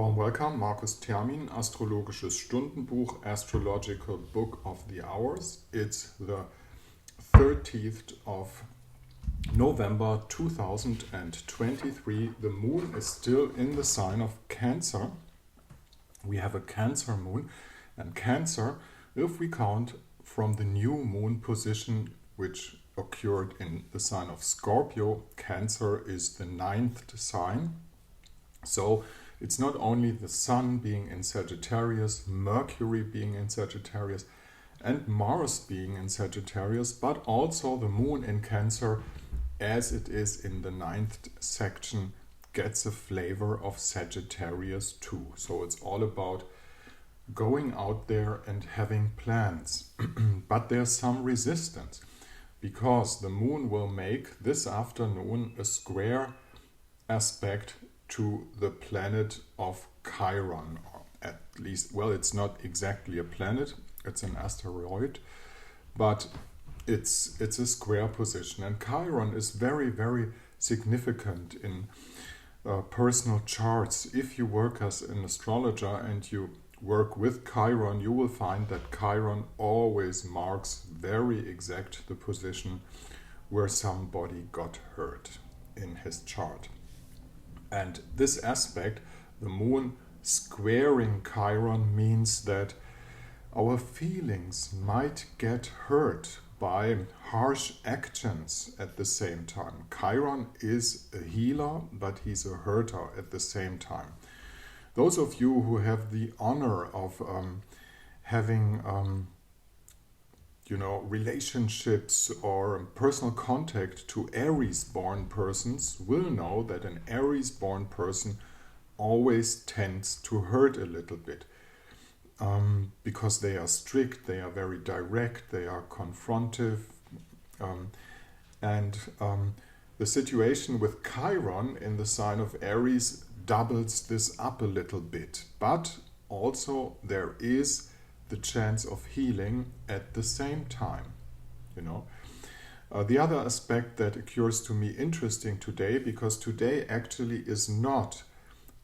Warm welcome, Markus Termin, Astrologisches Stundenbuch, Astrological Book of the Hours. It's the 30th of November 2023. The moon is still in the sign of Cancer. We have a Cancer moon, and Cancer, if we count from the new moon position which occurred in the sign of Scorpio, Cancer is the 9th sign. So it's not only the Sun being in Sagittarius, Mercury being in Sagittarius, and Mars being in Sagittarius, but also the Moon in Cancer, as it is in the 9th section, gets a flavor of Sagittarius too. So it's all about going out there and having plans. But there's some resistance, because the Moon will make this afternoon a square aspect to the planet of Chiron, or at least, well, it's not exactly a planet, it's an asteroid, but it's a square position. And Chiron is very, very significant in personal charts. If you work as an astrologer and you work with Chiron, you will find that Chiron always marks very exact the position where somebody got hurt in his chart. And this aspect, the moon squaring Chiron, means that our feelings might get hurt by harsh actions at the same time. Chiron is a healer, but he's a herder at the same time. Those of you who have the honor of having relationships or personal contact to Aries-born persons will know that an Aries-born person always tends to hurt a little bit because they are strict, they are very direct, they are confrontive, and the situation with Chiron in the sign of Aries doubles this up a little bit. But also there is the chance of healing at the same time. The other aspect that occurs to me interesting today, because today actually is not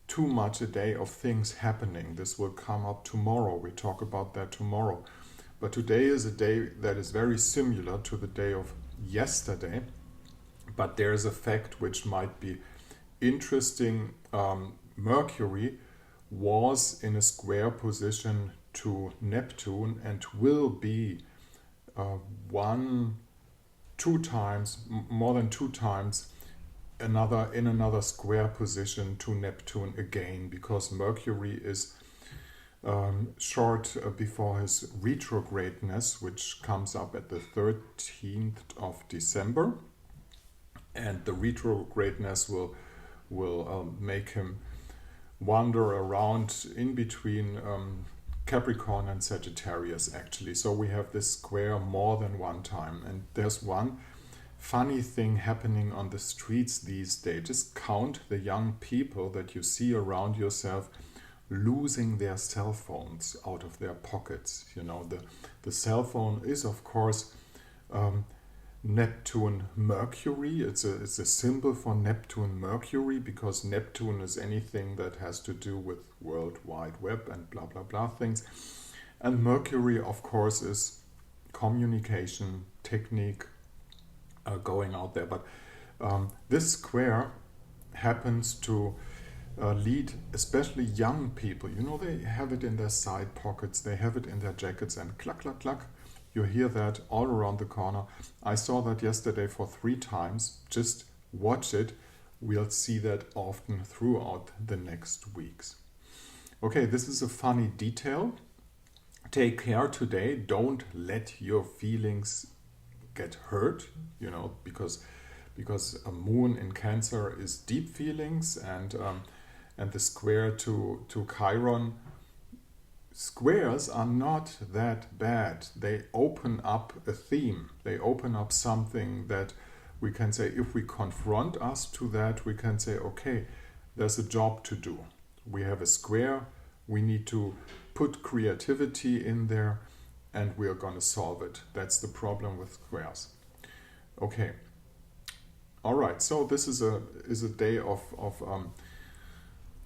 too much a day of things happening. This will come up tomorrow. We talk about that tomorrow. But today is a day that is very similar to the day of yesterday. But there is a fact which might be interesting. Mercury was in a square position to Neptune and will be more than two times in another square position to Neptune again, because Mercury is short before his retrogradness, which comes up at the 13th of December, and the retrogradness will make him wander around in between Capricorn and Sagittarius, actually. So we have this square more than one time. And there's one funny thing happening on the streets these days. Just count the young people that you see around yourself losing their cell phones out of their pockets. The cell phone is, of course, Neptune Mercury. It's a symbol for Neptune Mercury, because Neptune is anything that has to do with World Wide Web and blah blah blah things, and Mercury, of course, is communication, technique, going out there. But this square happens to lead especially young people. They have it in their side pockets, they have it in their jackets, and cluck cluck cluck, you hear that all around the corner. I saw that yesterday for 3 times. Just watch it. We'll see that often throughout the next weeks. Okay, this is a funny detail. Take care today. Don't let your feelings get hurt, because a moon in Cancer is deep feelings, and the square to Chiron. Squares are not that bad. They open up a theme. They open up something that we can say, if we confront us to that, we can say, okay, there's a job to do. We have a square. We need to put creativity in there, and we are going to solve it. That's the problem with squares. Okay. All right. So this is a day of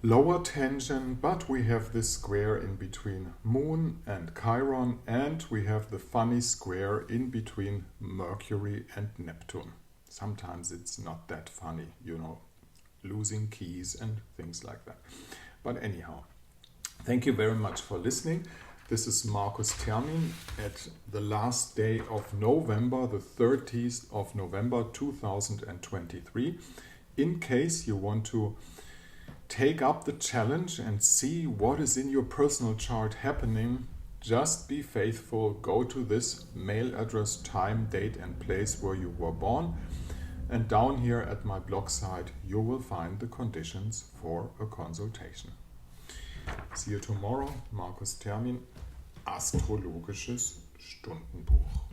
lower tension, but we have this square in between Moon and Chiron, and we have the funny square in between Mercury and Neptune. Sometimes it's not that funny, you know, losing keys and things like that. But anyhow, thank you very much for listening. This is Markus Termin at the last day of November, the 30th of November 2023. In case you want to take up the challenge and see what is in your personal chart happening, just be faithful. Go to this mail address, time, date and place where you were born. And down here at my blog site, you will find the conditions for a consultation. See you tomorrow. Markus Termin, Astrologisches Stundenbuch.